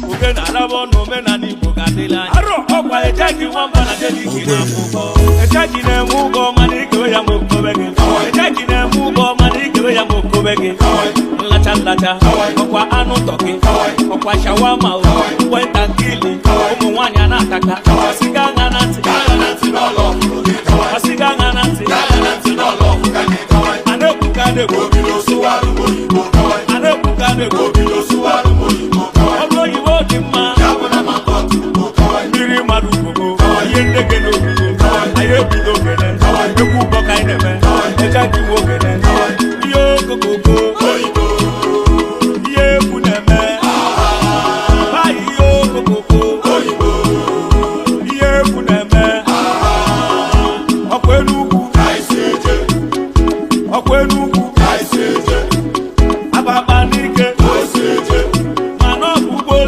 Uge na labo no mena ni bugadela. Okwa ejeki wamba na jeli kina mugo. Ejeki ne mugo manike ya mukobege. Ejeki ne mugo manike ya mukobege. Lacha okwa anu toki. Okwa shawama o. Wenta kili. Omu wanya na taka. Singa